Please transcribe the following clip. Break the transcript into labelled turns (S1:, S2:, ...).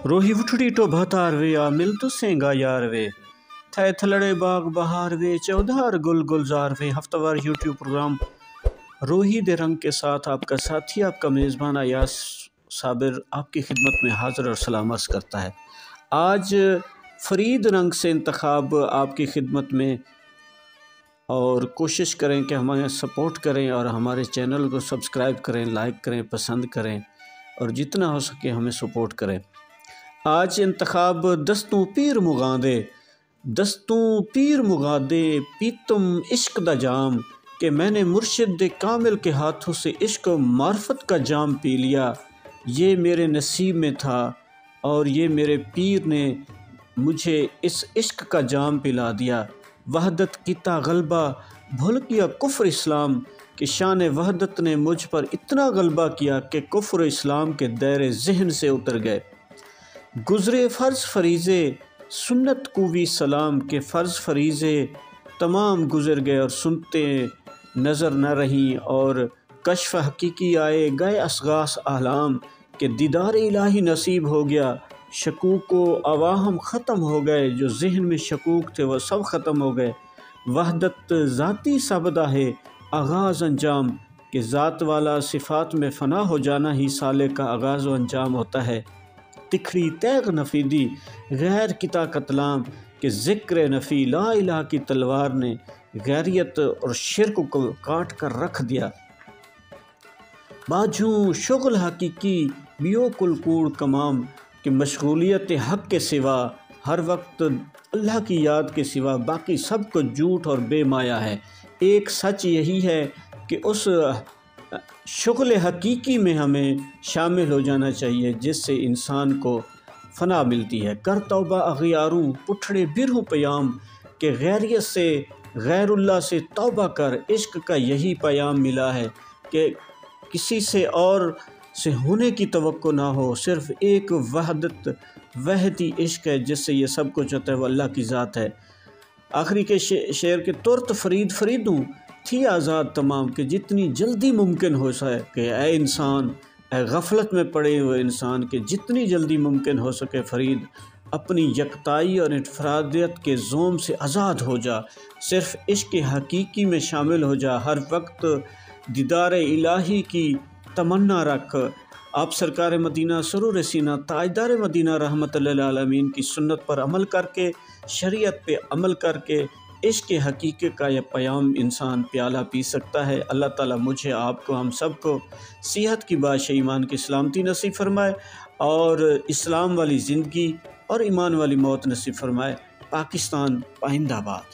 S1: روہی وٹھڑی تو بھتار وے آ مل تو سینگا یار وے تھے تھلڑے باغ بہار وے چودھار گل گلزار وے۔ ہفتہ وار یوٹیوب پروگرام روہی دے رنگ کے ساتھ آپ کا ساتھی آپ کا میزبان ایاز صابر آپ کی خدمت میں حاضر اور سلام عرض کرتا ہے۔ آج فرید رنگ سے انتخاب آپ کی خدمت میں، اور کوشش کریں کہ ہمیں سپورٹ کریں اور ہمارے چینل کو سبسکرائب کریں، لائک کریں، پسند کریں اور جتنا ہو سکے ہمیں سپورٹ کریں۔ آج انتخاب دستوں پیر مغادے پیتم عشق دا جام، کہ میں نے مرشد کامل کے ہاتھوں سے عشق و معرفت کا جام پی لیا۔ یہ میرے نصیب میں تھا اور یہ میرے پیر نے مجھے اس عشق کا جام پلا دیا۔ وحدت کیتا غلبہ بھول گیا کفر اسلام، کہ شان وحدت نے مجھ پر اتنا غلبہ کیا کہ کفر اسلام کے دائرے ذہن سے اتر گئے۔ گزرے فرض فریضے سنت کو بھی سلام، کہ فرض فریضے تمام گزر گئے اور سنتے نظر نہ رہیں، اور کشف حقیقی آئے گئے اسغاث احلام، کہ دیدار الہی نصیب ہو گیا۔ شکوک و عواہم ختم ہو گئے، جو ذہن میں شکوک تھے وہ سب ختم ہو گئے۔ وحدت ذاتی سبدہ ہے آغاز انجام، کہ ذات والا صفات میں فنا ہو جانا ہی سالے کا آغاز و انجام ہوتا ہے۔ تکھڑی تیغ نفیدی غیر کتا قتلام، کہ ذکر نفی لا الہ کی تلوار نے غیریت اور شرک کو کاٹ کر رکھ دیا۔ باجوں شغل حقیقی بیو کل کوڑ کمام، کہ مشغولیت حق کے سوا ہر وقت اللہ کی یاد کے سوا باقی سب کو جھوٹ اور بے مایا ہے۔ ایک سچ یہی ہے کہ اس شغل حقیقی میں ہمیں شامل ہو جانا چاہیے جس سے انسان کو فنا ملتی ہے۔ کر توبہ اغیاروں پٹھڑے برہوں پیام، کہ غیریت سے غیر اللہ سے توبہ کر۔ عشق کا یہی پیام ملا ہے کہ کسی سے اور سے ہونے کی توقع نہ ہو، صرف ایک وحدتی عشق ہے جس سے یہ سب کچھ ہوتا ہے، وہ اللہ کی ذات ہے۔ آخری کے شعر کے ترت فریدوں تھی آزاد تمام، کہ جتنی جلدی ممکن ہو سکے کہ اے انسان، اے غفلت میں پڑے ہوئے انسان، کہ جتنی جلدی ممکن ہو سکے فرید اپنی یکتائی اور انفرادیت کے زوم سے آزاد ہو جا، صرف عشق حقیقی میں شامل ہو جا، ہر وقت دیدار الہی کی تمنا رکھ۔ آپ سرکار مدینہ سرور سینہ تاجدار مدینہ رحمت للعالمین کی سنت پر عمل کر کے، شریعت پہ عمل کر کے عشق حقیقی کا یہ پیام انسان پیالہ پی سکتا ہے۔ اللہ تعالیٰ مجھے، آپ کو، ہم سب کو صحت کی بادشاہ ایمان کی سلامتی نصیب فرمائے اور اسلام والی زندگی اور ایمان والی موت نصیب فرمائے۔ پاکستان پائندہ باد۔